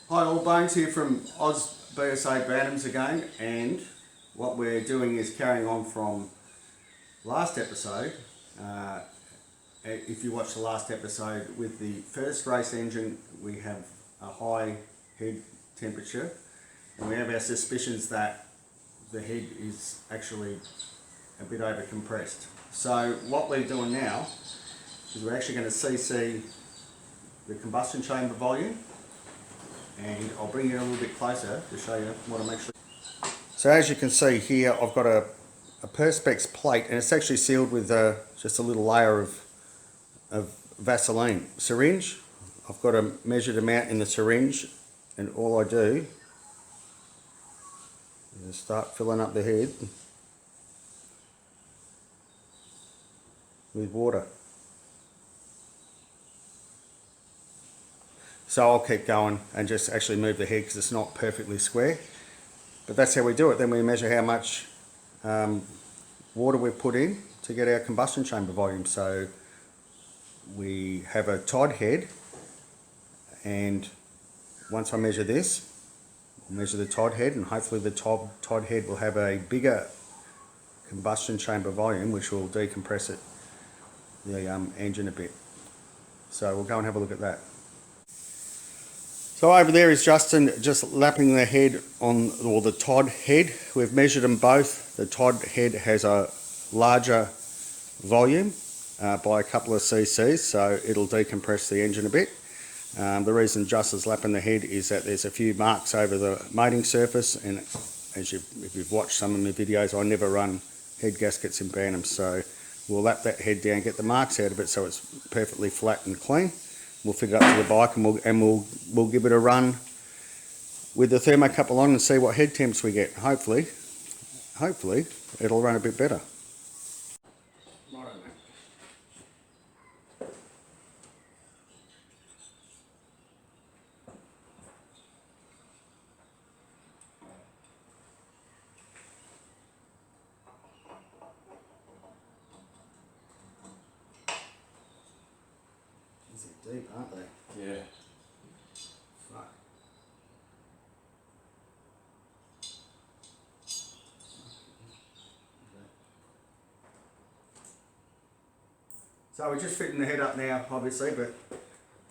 Hi all, Bones here from BSA Bantams again, and what we're doing is carrying on from last episode. If you watched the last episode, with the first race engine we have a high head temperature, and we have our suspicions that the head is actually a bit over compressed. So what we're doing now is we're actually going to CC the combustion chamber volume, and I'll bring you a little bit closer to show you what I'm actually... So as you can see here, I've got a Perspex plate, and it's actually sealed with just a little layer of Vaseline. Syringe, I've got a measured amount in the syringe, and all I do is start filling up the head with water. So I'll keep going and just actually move the head because it's not perfectly square. But that's how we do it. Then we measure how much water we've put in to get our combustion chamber volume. So we have a Todd head, and once I measure this, I'll measure the Todd head, and hopefully the Todd head will have a bigger combustion chamber volume, which will decompress the engine a bit. So we'll go and have a look at that. So over there is Justin just lapping the head on, or the Todd head. We've measured them both. The Todd head has a larger volume by a couple of cc's, so it'll decompress the engine a bit. The reason Justin's lapping the head is that there's a few marks over the mating surface, and if you've watched some of my videos, I never run head gaskets in Bantam, so we'll lap that head down, get the marks out of it so it's perfectly flat and clean. We'll fit it up to the bike, and we'll give it a run with the thermocouple on and see what head temps we get. Hopefully it'll run a bit better. Righto, mate. These are deep, aren't they? Yeah. Fuck. So we're just fitting the head up now, obviously, but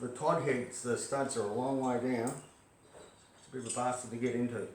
the Todd heads, the studs are a long way down. It's a bit of a bastard to get into.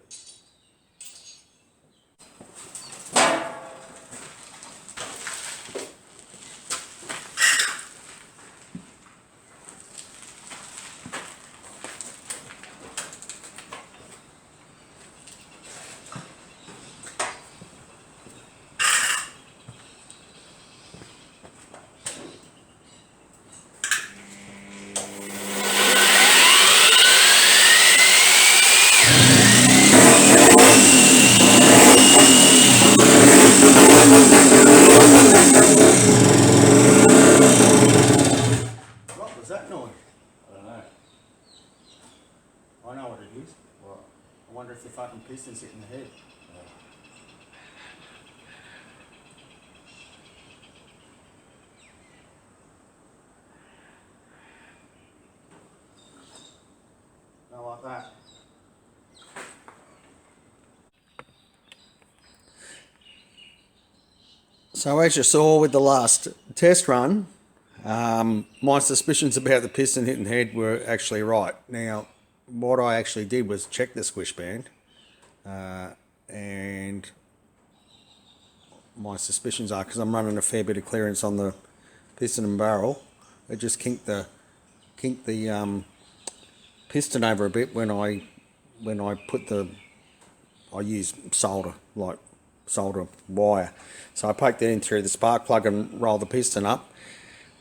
What was that noise? I don't know. I know what it is. What? I wonder if the fucking piston's hitting the head. Not like that. So as you saw with the last test run, my suspicions about the piston hitting the head were actually right. Now, what I actually did was check the squish band, and my suspicions are, because I'm running a fair bit of clearance on the piston and barrel, it just kinked the piston over a bit when I put I use solder wire. So I poked that in through the spark plug and rolled the piston up,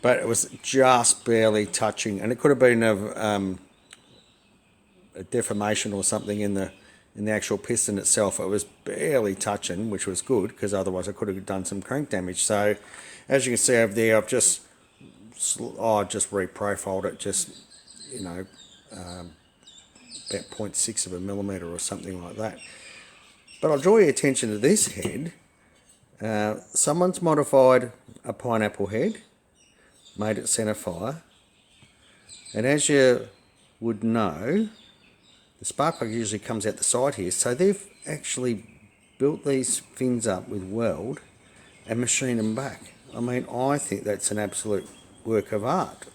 but it was just barely touching, and it could have been a deformation or something in the actual piston itself. It was barely touching, which was good, because otherwise I could have done some crank damage. So as you can see over there, I've just reprofiled it, just about 0.6 of a millimetre or something like that. But I'll draw your attention to this head. Someone's modified a pineapple head, made it centre fire, and as you would know, The spark plug usually comes out the side here, so they've actually built these fins up with weld and machined them back. I mean, I think that's an absolute work of art.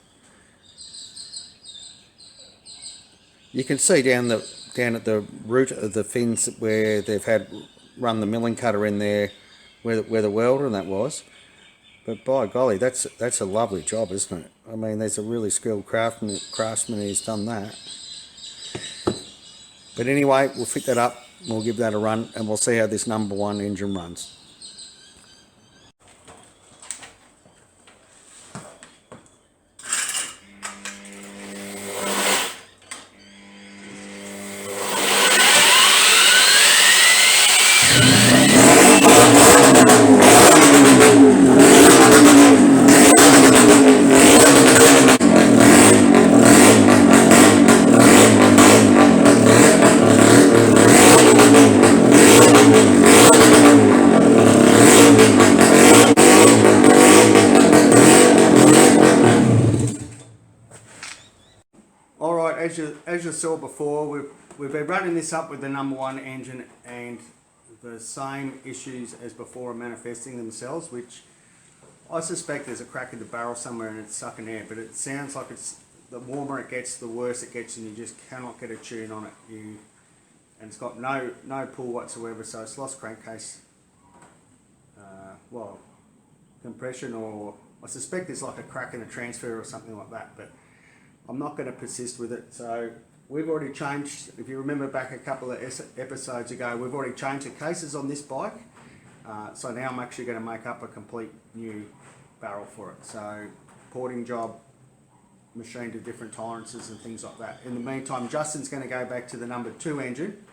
You can see down at the root of the fins where they've had run the milling cutter in there, where the welder and that was. But by golly, that's a lovely job, isn't it? I mean, there's a really skilled craftsman who's done that. But anyway, we'll fit that up, we'll give that a run, and we'll see how this #1 engine runs. Alright, as you saw before, we've been running this up with the #1 engine, and the same issues as before are manifesting themselves, which I suspect there's a crack in the barrel somewhere and it's sucking air, but it sounds like it's the warmer it gets, the worse it gets, and you just cannot get a tune on it. And it's got no pull whatsoever, so it's lost crankcase, well, compression, or I suspect there's like a crack in a transfer or something like that, but I'm not going to persist with it. So we've already changed, if you remember back a couple of episodes ago, we've already changed the cases on this bike. So now I'm actually going to make up a complete new barrel for it. So porting job, machined to different tolerances and things like that. In the meantime, Justin's going to go back to the #2 engine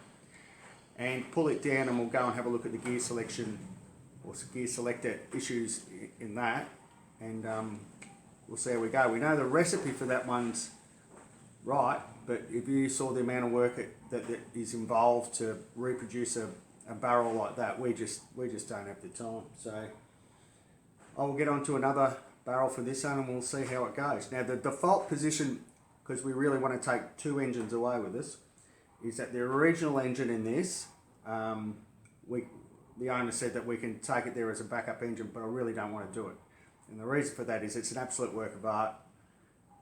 and pull it down, and we'll go and have a look at the gear selection or gear selector issues in that, and we'll see how we go. We know the recipe for that one's right, but if you saw the amount of work that is involved to reproduce a barrel like that, we just don't have the time. So I will get onto another barrel for this one, and we'll see how it goes. Now the default position, because we really want to take 2 engines away with us, is that the original engine in this, the owner said that we can take it there as a backup engine, but I really don't want to do it. And the reason for that is it's an absolute work of art,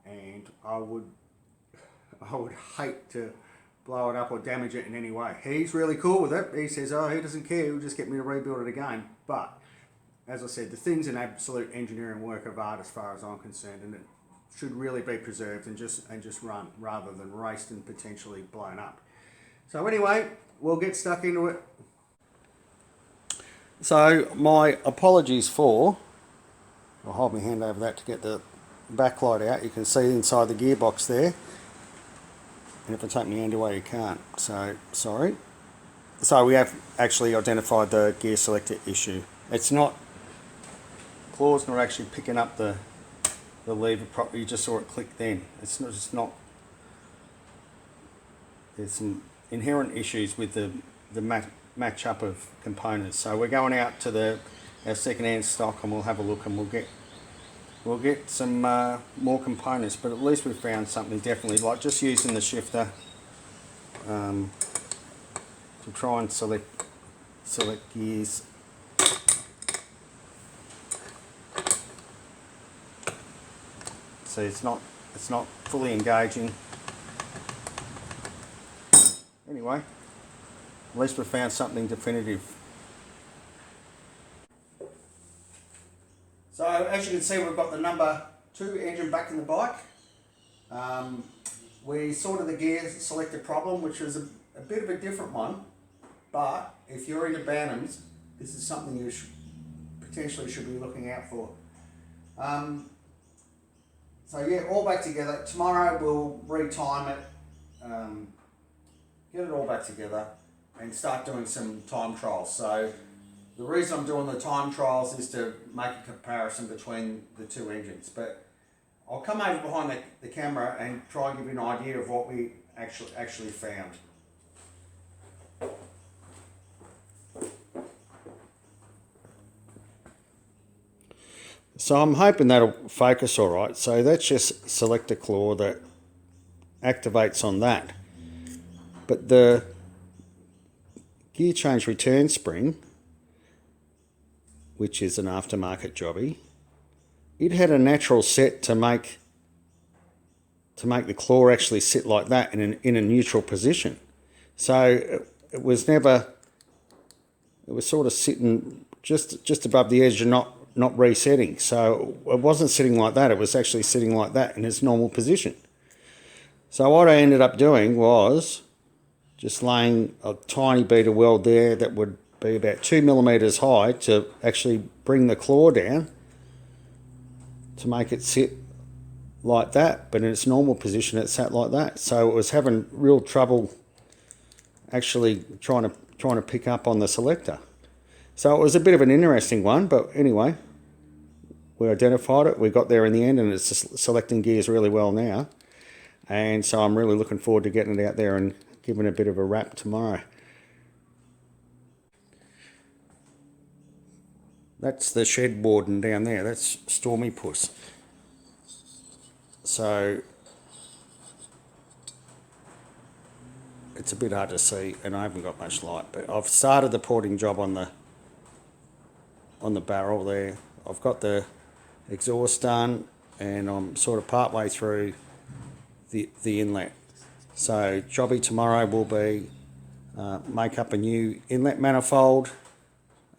and I would hate to blow it up or damage it in any way. He's really cool with it. He says, oh, he doesn't care, he'll just get me to rebuild it again. But as I said, the thing's an absolute engineering work of art as far as I'm concerned, and it should really be preserved and just run rather than raced and potentially blown up. So anyway, we'll get stuck into it. So my apologies for, I'll hold my hand over that to get the backlight out. You can see inside the gearbox there, and if I take my hand away you can't, so sorry. So we have actually identified the gear selector issue. It's not, claw's not actually picking up the lever properly, you just saw it click then. It's not, there's some inherent issues with the match up of components. So we're going out to our second-hand stock, and we'll have a look, and we'll get some more components, but at least we've found something definitely, like just using the shifter to try and select gears. See, it's not fully engaging. Anyway, at least we've found something definitive. So as you can see, we've got the #2 engine back in the bike. We sorted the gear selector problem, which was a bit of a different one, but if you're into Bantams, this is something you potentially should be looking out for. So yeah, all back together. Tomorrow we'll retime it, get it all back together, and start doing some time trials. So the reason I'm doing the time trials is to make a comparison between the 2 engines, but I'll come over behind the camera and try and give you an idea of what we actually found. So I'm hoping that'll focus all right. So that's just selector claw that activates on that. But the gear change return spring, which is an aftermarket jobby, it had a natural set to make the claw actually sit like that in a neutral position. So it was sort of sitting just above the edge and not resetting. So it wasn't sitting like that, it was actually sitting like that in its normal position. So what I ended up doing was just laying a tiny bead of weld there that would be about 2 millimeters high to actually bring the claw down to make it sit like that, but in its normal position it sat like that. So it was having real trouble actually trying to pick up on the selector. So it was a bit of an interesting one, but anyway, we identified it, we got there in the end, and it's just selecting gears really well now. And so I'm really looking forward to getting it out there and giving it a bit of a wrap tomorrow. That's the shed warden down there, that's Stormy Puss. So it's a bit hard to see and I haven't got much light, but I've started the porting job on the barrel there. I've got the exhaust done and I'm sort of part way through the inlet. So jobby tomorrow will be make up a new inlet manifold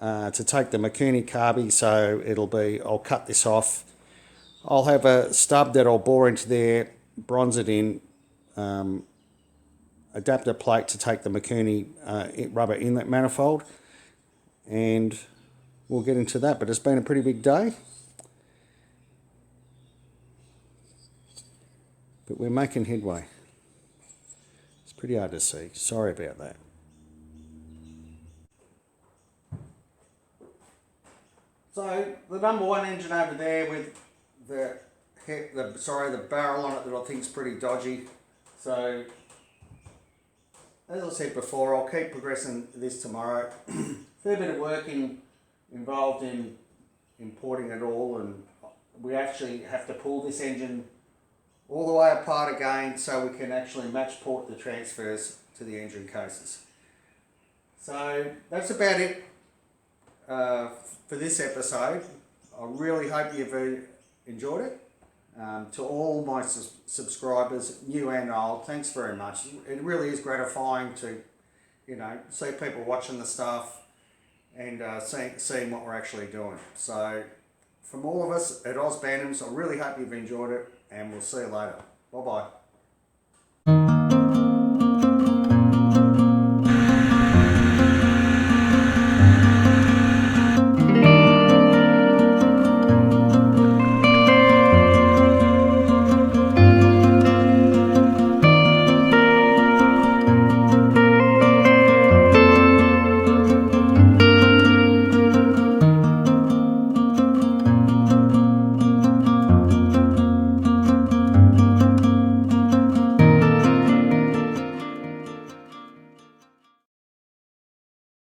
to take the Makuni carby. So it'll be, I'll cut this off. I'll have a stub that I'll bore into there, bronze it in, adapter plate to take the Makuni rubber inlet manifold, and we'll get into that. But it's been a pretty big day. But we're making headway. It's pretty hard to see. Sorry about that. So the number one engine over there with the barrel on it that I think is pretty dodgy. So as I said before, I'll keep progressing this tomorrow. Fair bit of work involved in importing it all, and we actually have to pull this engine all the way apart again so we can actually match port the transfers to the engine cases. So that's about it for this episode. I really hope you've enjoyed it. To all my subscribers, new and old, thanks very much. It really is gratifying to, see people watching the stuff and seeing what we're actually doing. So from all of us at Bantams, I really hope you've enjoyed it, and we'll see you later. Bye bye.